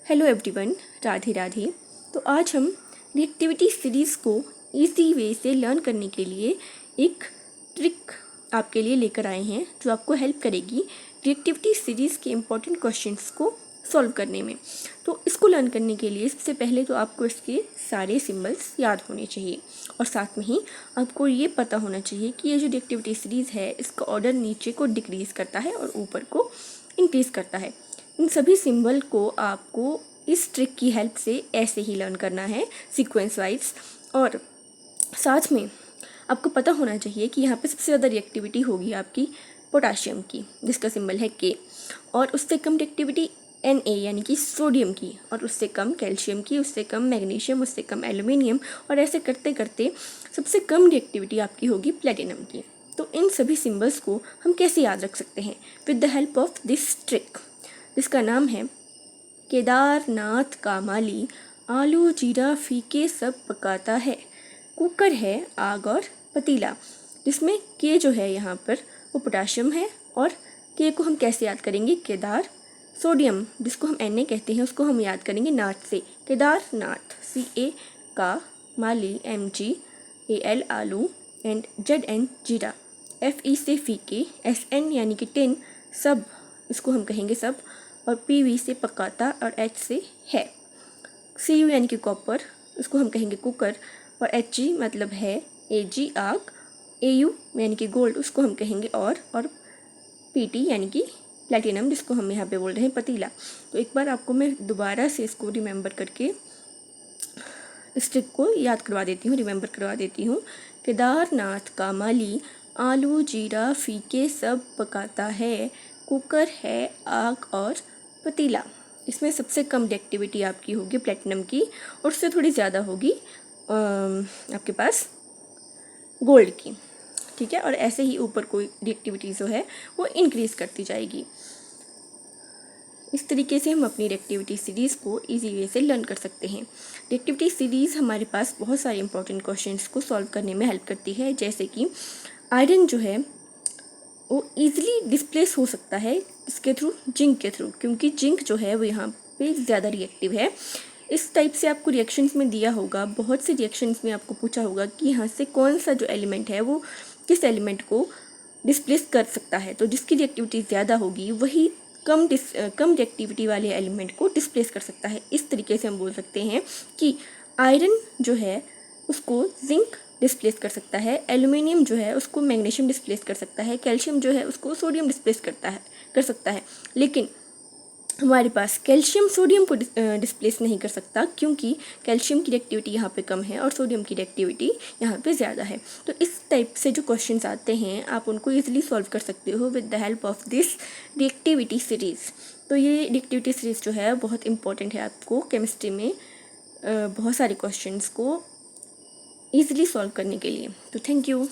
Hello everyone, Radhe Radhe. तो आज हम रिएक्टिविटी सीरीज़ को इजी वे से लर्न करने के लिए एक ट्रिक आपके लिए लेकर आए हैं जो आपको हेल्प करेगी रिएक्टिविटी सीरीज़ के इम्पॉर्टेंट क्वेश्चंस को सॉल्व करने में। तो इसको लर्न करने के लिए सबसे पहले तो आपको इसके सारे सिंबल्स याद होने चाहिए और साथ में ही आपको ये पता होना चाहिए कि ये जो रिएक्टिविटी सीरीज़ है इसका ऑर्डर नीचे को डिक्रीज़ करता है और ऊपर को इंक्रीज़ करता है। इन सभी सिंबल को आपको इस ट्रिक की हेल्प से ऐसे ही लर्न करना है सीक्वेंस वाइज। और साथ में आपको पता होना चाहिए कि यहाँ पे सबसे ज़्यादा रिएक्टिविटी होगी आपकी पोटाशियम की जिसका सिंबल है के, और उससे कम रिएक्टिविटी Na यानी कि सोडियम की, और उससे कम कैल्शियम की, उससे कम मैग्नीशियम, उससे कम एल्यूमिनियम, और ऐसे करते करते सबसे कम रिएक्टिविटी आपकी होगी प्लेटिनम की। तो इन सभी सिंबल्स को हम कैसे याद रख सकते हैं? With the help of this trick जिसका नाम है केदारनाथ का माली आलू जीरा फीके सब पकाता है, कुकर है आग और पतीला। जिसमें के जो है यहाँ पर वो पोटाशियम है, और के को हम कैसे याद करेंगे? केदार, सोडियम जिसको हम Na कहते हैं उसको हम याद करेंगे नाथ से, केदारनाथ, Ca का माली MgAl आलू, एंड Zn जीरा, Fe से फीके, Sn यानी कि टिन, सब इसको हम कहेंगे सब, और Pv से पकाता और H से है, Cu यानी कि कॉपर उसको हम कहेंगे कुकर, और Hg मतलब है Ag आग, Au यानी कि गोल्ड उसको हम कहेंगे और Pt यानी कि प्लेटिनम जिसको हम यहाँ पे बोल रहे हैं पतीला। तो एक बार आपको मैं दोबारा से इसको रिमेंबर करके इस ट्रिक को याद करवा देती हूँ, रिमेंबर करवा देती हूँ। केदारनाथ का माली आलू जीरा फीके सब पकाता है, कुकर है आग और पतीला। इसमें सबसे कम रिएक्टिविटी आपकी होगी प्लेटिनम की, और उससे थोड़ी ज़्यादा होगी आपके पास गोल्ड की, ठीक है। और ऐसे ही ऊपर कोई रिएक्टिविटी जो है वो इंक्रीज़ करती जाएगी। इस तरीके से हम अपनी रिएक्टिविटी सीरीज़ को इजी वे से लर्न कर सकते हैं। रिएक्टिविटी सीरीज़ हमारे पास बहुत सारे इंपॉर्टेंट क्वेश्चंस को सॉल्व करने में हेल्प करती है, जैसे कि आयरन जो है वो ईजिली डिस्प्लेस हो सकता है इसके थ्रू, जिंक के थ्रू, क्योंकि जिंक जो है वो यहाँ पे ज़्यादा रिएक्टिव है। इस टाइप से आपको रिएक्शंस में दिया होगा, बहुत से रिएक्शंस में आपको पूछा होगा कि यहाँ से कौन सा जो एलिमेंट है वो किस एलिमेंट को डिस्प्लेस कर सकता है। तो जिसकी रिएक्टिविटी ज़्यादा होगी वही कम रिएक्टिविटी वाले एलिमेंट को डिस्प्लेस कर सकता है। इस तरीके से हम बोल सकते हैं कि आयरन जो है उसको जिंक डिस्प्लेस कर सकता है, एल्यूमिनियम जो है उसको मैग्नीशियम डिस्प्लेस कर सकता है, कैल्शियम जो है उसको सोडियम डिस्प्लेस कर सकता है। लेकिन हमारे पास कैल्शियम सोडियम को डिस्प्लेस नहीं कर सकता, क्योंकि कैल्शियम की रिएक्टिविटी यहाँ पे कम है और सोडियम की रिएक्टिविटी यहाँ पे ज़्यादा है। तो इस टाइप से जो क्वेश्चंस आते हैं आप उनको इजीली सॉल्व कर सकते हो with the help of this reactivity series. तो ये रिएक्टिविटी सीरीज़ जो है बहुत इंपॉर्टेंट है आपको केमिस्ट्री में बहुत सारे क्वेश्चंस को ईजिली सॉल्व करने के लिए। तो थैंक यू।